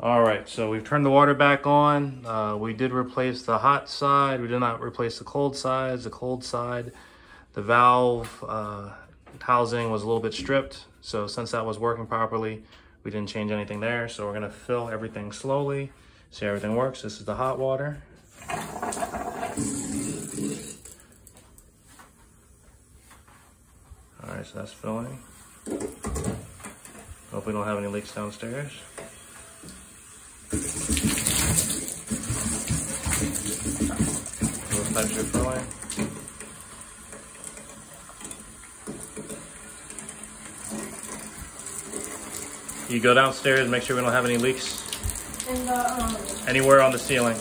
All right, so we've turned the water back on. We did replace the hot side. We did not replace the cold sides. The cold side, the valve housing was a little bit stripped. So since that was working properly, we didn't change anything there. So we're gonna fill everything slowly, see how everything works. This is the hot water. All right, so that's filling. Hope we don't have any leaks downstairs. Those pipes are filling. You go downstairs, make sure we don't have any leaks anywhere on the ceiling.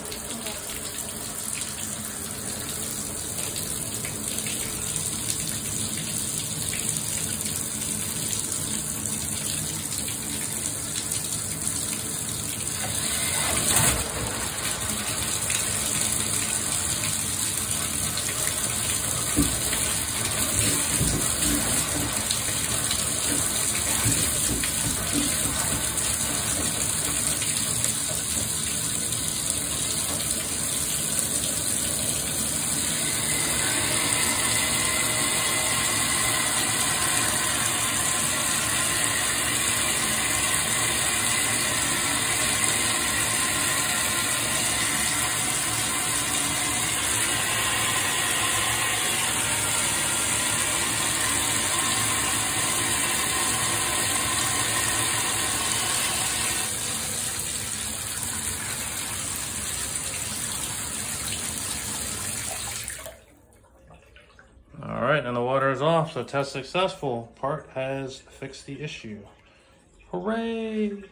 All right, and the water is off, so test successful. Part has fixed the issue. Hooray!